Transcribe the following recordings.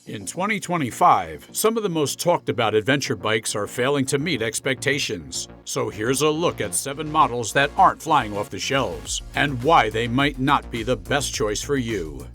In 2025, some of the most talked about adventure bikes are failing to meet expectations. So here's a look at 7 models that aren't flying off the shelves, and why they might not be the best choice for you.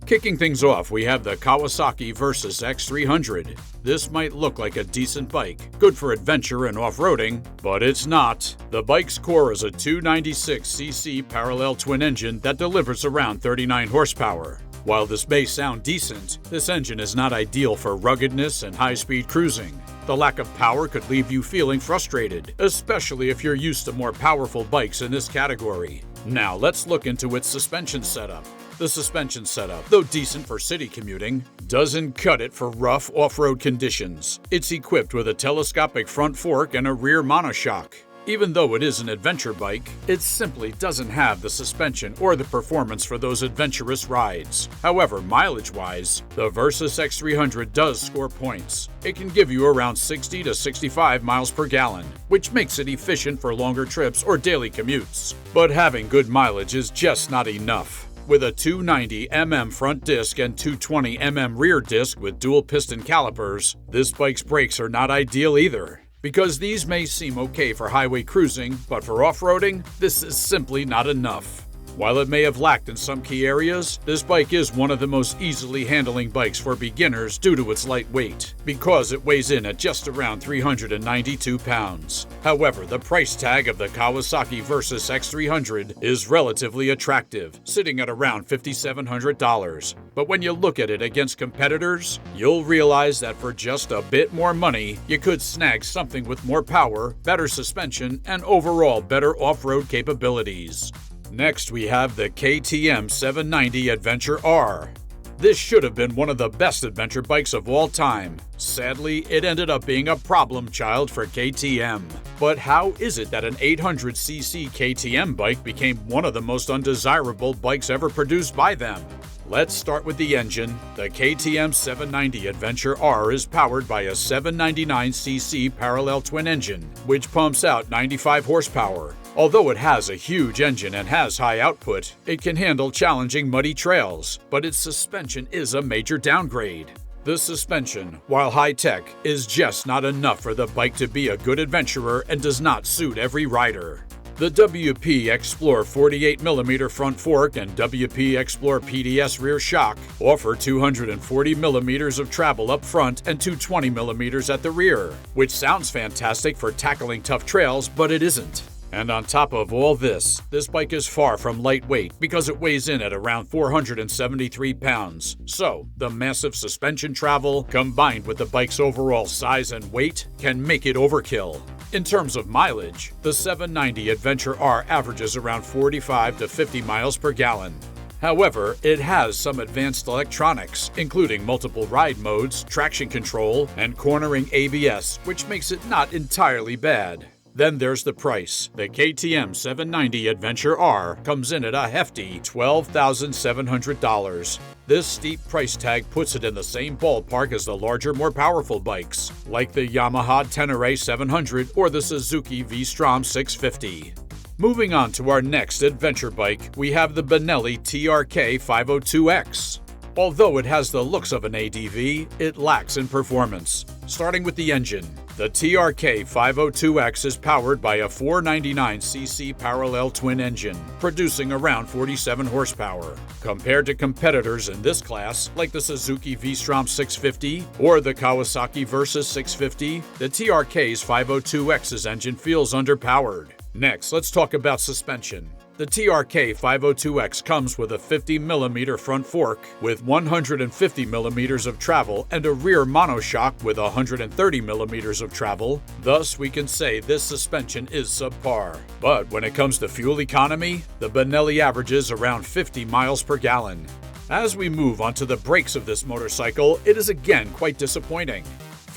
Kicking things off, we have the Kawasaki Versys-X 300. This might look like a decent bike, good for adventure and off-roading, but it's not. The bike's core is a 296cc parallel twin engine that delivers around 39 horsepower. While this may sound decent, this engine is not ideal for ruggedness and high-speed cruising. The lack of power could leave you feeling frustrated, especially if you're used to more powerful bikes in this category. Now let's look into its suspension setup. The suspension setup, though decent for city commuting, doesn't cut it for rough off-road conditions. It's equipped with a telescopic front fork and a rear monoshock. Even though it is an adventure bike, it simply doesn't have the suspension or the performance for those adventurous rides. However, mileage-wise, the Versys-X 300 does score points. It can give you around 60 to 65 miles per gallon, which makes it efficient for longer trips or daily commutes. But having good mileage is just not enough. With a 290mm front disc and 220mm rear disc with dual piston calipers, this bike's brakes are not ideal either. Because these may seem okay for highway cruising, but for off-roading, this is simply not enough. While it may have lacked in some key areas, this bike is one of the most easily handling bikes for beginners due to its light weight, because it weighs in at just around 392 pounds. However, the price tag of the Kawasaki Versys-X 300 is relatively attractive, sitting at around $5,700. But when you look at it against competitors, you'll realize that for just a bit more money, you could snag something with more power, better suspension, and overall better off-road capabilities. Next, we have the KTM 790 Adventure R. This should have been one of the best adventure bikes of all time. Sadly, it ended up being a problem child for KTM. But how is it that an 800cc KTM bike became one of the most undesirable bikes ever produced by them? Let's start with the engine. The KTM 790 Adventure R is powered by a 799cc parallel twin engine, which pumps out 95 horsepower. Although it has a huge engine and has high output, it can handle challenging muddy trails, but its suspension is a major downgrade. The suspension, while high-tech, is just not enough for the bike to be a good adventurer and does not suit every rider. The WP Explore 48mm front fork and WP Explore PDS rear shock offer 240mm of travel up front and 220mm at the rear, which sounds fantastic for tackling tough trails, but it isn't. And on top of all this bike is far from lightweight because it weighs in at around 473 pounds. So, the massive suspension travel, combined with the bike's overall size and weight, can make it overkill. In terms of mileage, the 790 Adventure R averages around 45 to 50 miles per gallon. However, it has some advanced electronics, including multiple ride modes, traction control, and cornering ABS, which makes it not entirely bad. Then there's the price. The KTM 790 Adventure R comes in at a hefty $12,700. This steep price tag puts it in the same ballpark as the larger, more powerful bikes, like the Yamaha Tenere 700 or the Suzuki V-Strom 650. Moving on to our next adventure bike, we have the Benelli TRK 502X. Although it has the looks of an ADV, it lacks in performance. Starting with the engine, the TRK 502X is powered by a 499cc parallel twin engine, producing around 47 horsepower. Compared to competitors in this class, like the Suzuki V-Strom 650 or the Kawasaki Versys 650, the TRK's 502X's engine feels underpowered. Next, let's talk about suspension. The TRK 502X comes with a 50mm front fork with 150mm of travel and a rear monoshock with 130mm of travel. Thus, we can say this suspension is subpar. But when it comes to fuel economy, the Benelli averages around 50 miles per gallon. As we move on to the brakes of this motorcycle, it is again quite disappointing.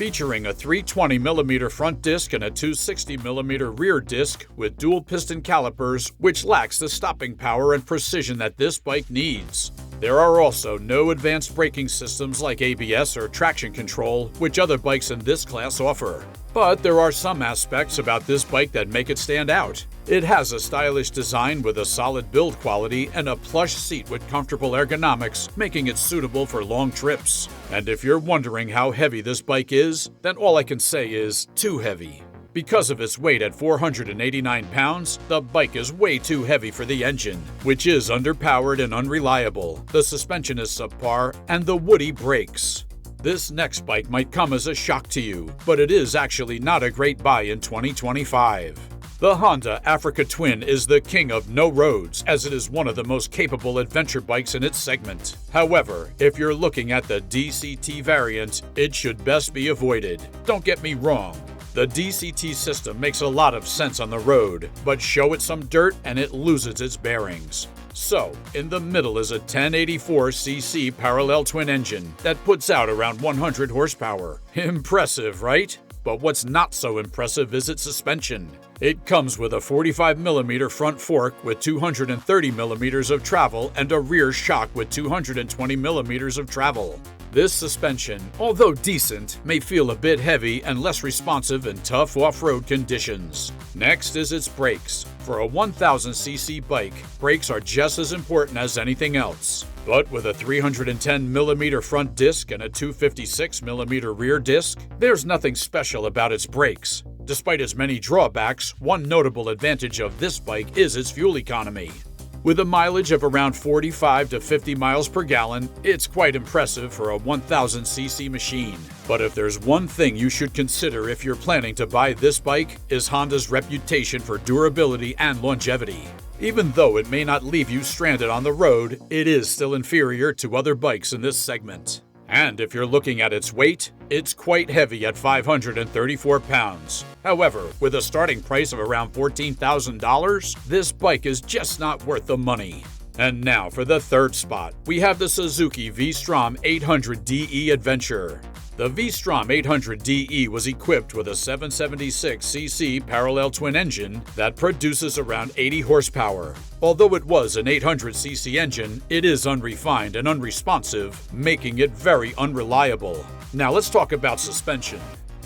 Featuring a 320mm front disc and a 260mm rear disc with dual piston calipers, which lacks the stopping power and precision that this bike needs. There are also no advanced braking systems like ABS or traction control, which other bikes in this class offer. But there are some aspects about this bike that make it stand out. It has a stylish design with a solid build quality and a plush seat with comfortable ergonomics, making it suitable for long trips. And if you're wondering how heavy this bike is, then all I can say is too heavy. Because of its weight at 489 pounds, the bike is way too heavy for the engine, which is underpowered and unreliable. The suspension is subpar, and the woody brakes. This next bike might come as a shock to you, but it is actually not a great buy in 2025. The Honda Africa Twin is the king of no roads, as it is one of the most capable adventure bikes in its segment. However, if you're looking at the DCT variant, it should best be avoided. Don't get me wrong. The DCT system makes a lot of sense on the road, but show it some dirt and it loses its bearings. So, in the middle is a 1084cc parallel twin engine that puts out around 100 horsepower. Impressive, right? But what's not so impressive is its suspension. It comes with a 45mm front fork with 230mm of travel and a rear shock with 220mm of travel. This suspension, although decent, may feel a bit heavy and less responsive in tough off-road conditions. Next is its brakes. For a 1000cc bike, brakes are just as important as anything else. But with a 310mm front disc and a 256mm rear disc, there's nothing special about its brakes. Despite its many drawbacks, one notable advantage of this bike is its fuel economy. With a mileage of around 45 to 50 miles per gallon, it's quite impressive for a 1000cc machine. But if there's one thing you should consider if you're planning to buy this bike, is Honda's reputation for durability and longevity. Even though it may not leave you stranded on the road, it is still inferior to other bikes in this segment. And if you're looking at its weight, it's quite heavy at 534 pounds. However, with a starting price of around $14,000, this bike is just not worth the money. And now for the third spot, we have the Suzuki V-Strom 800DE Adventure. The V-Strom 800DE was equipped with a 776cc parallel twin engine that produces around 80 horsepower. Although it was an 800cc engine, it is unrefined and unresponsive, making it very unreliable. Now let's talk about suspension.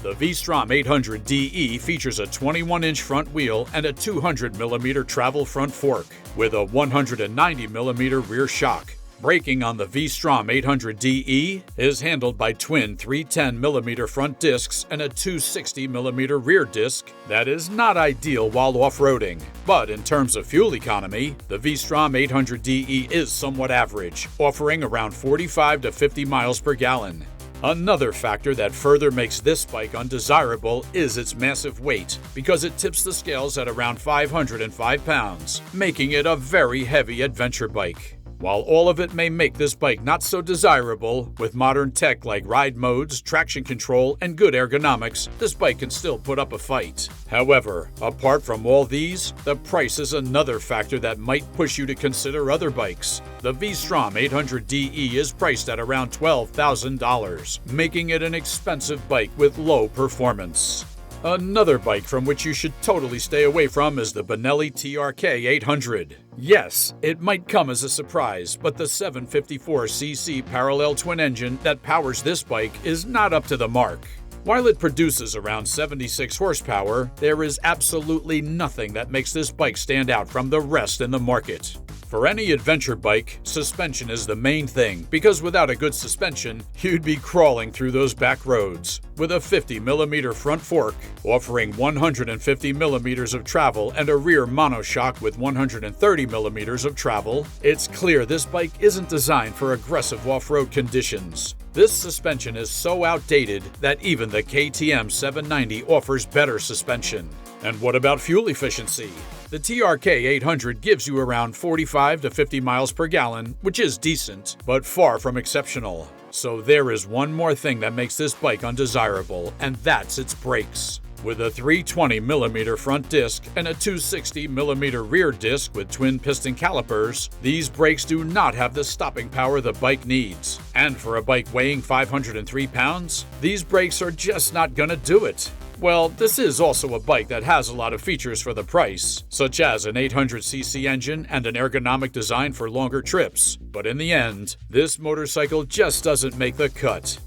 The V-Strom 800DE features a 21-inch front wheel and a 200mm travel front fork, with a 190mm rear shock. Braking on the V-Strom 800DE is handled by twin 310mm front discs and a 260mm rear disc that is not ideal while off-roading. But in terms of fuel economy, the V-Strom 800DE is somewhat average, offering around 45 to 50 miles per gallon. Another factor that further makes this bike undesirable is its massive weight, because it tips the scales at around 505 pounds, making it a very heavy adventure bike. While all of it may make this bike not so desirable, with modern tech like ride modes, traction control, and good ergonomics, this bike can still put up a fight. However, apart from all these, the price is another factor that might push you to consider other bikes. The V-Strom 800DE is priced at around $12,000, making it an expensive bike with low performance. Another bike from which you should totally stay away from is the Benelli TRK 800. Yes, it might come as a surprise, but the 754cc parallel twin engine that powers this bike is not up to the mark. While it produces around 76 horsepower, there is absolutely nothing that makes this bike stand out from the rest in the market. For any adventure bike, suspension is the main thing, because without a good suspension, you'd be crawling through those back roads. With a 50mm front fork, offering 150mm of travel and a rear monoshock with 130mm of travel, it's clear this bike isn't designed for aggressive off-road conditions. This suspension is so outdated that even the KTM 790 offers better suspension. And what about fuel efficiency? The TRK 800 gives you around 45 to 50 miles per gallon, which is decent, but far from exceptional. So there is one more thing that makes this bike undesirable, and that's its brakes. With a 320mm front disc and a 260mm rear disc with twin piston calipers, these brakes do not have the stopping power the bike needs. And for a bike weighing 503 pounds, these brakes are just not gonna do it. Well, this is also a bike that has a lot of features for the price, such as an 800cc engine and an ergonomic design for longer trips. But in the end, this motorcycle just doesn't make the cut.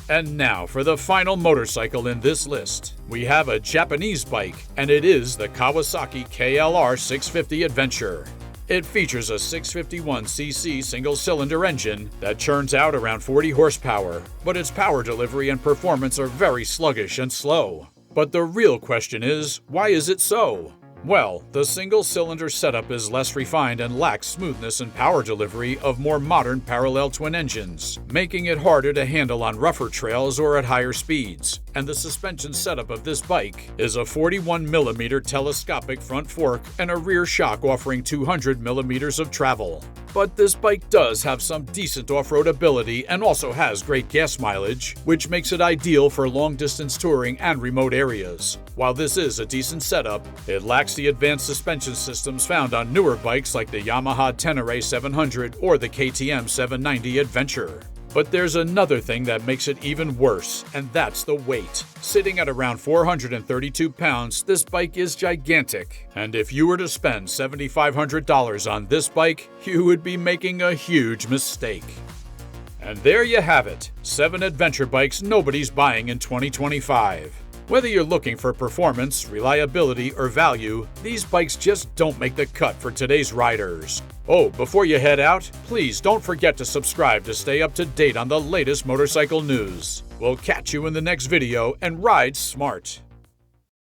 And now for the final motorcycle in this list. We have a Japanese bike, and it is the Kawasaki KLR 650 Adventure. It features a 651cc single-cylinder engine that churns out around 40 horsepower, but its power delivery and performance are very sluggish and slow. But the real question is, why is it so? Well, the single-cylinder setup is less refined and lacks smoothness and power delivery of more modern parallel twin engines, making it harder to handle on rougher trails or at higher speeds. And the suspension setup of this bike is a 41mm telescopic front fork and a rear shock offering 200mm of travel. But this bike does have some decent off-road ability and also has great gas mileage, which makes it ideal for long-distance touring and remote areas. While this is a decent setup, it lacks the advanced suspension systems found on newer bikes like the Yamaha Tenere 700 or the KTM 790 Adventure. But there's another thing that makes it even worse, and that's the weight. Sitting at around 432 pounds, this bike is gigantic. And if you were to spend $7,500 on this bike, you would be making a huge mistake. And there you have it, 7 adventure bikes nobody's buying in 2025. Whether you're looking for performance, reliability, or value, these bikes just don't make the cut for today's riders. Oh, before you head out, please don't forget to subscribe to stay up to date on the latest motorcycle news. We'll catch you in the next video, and ride smart.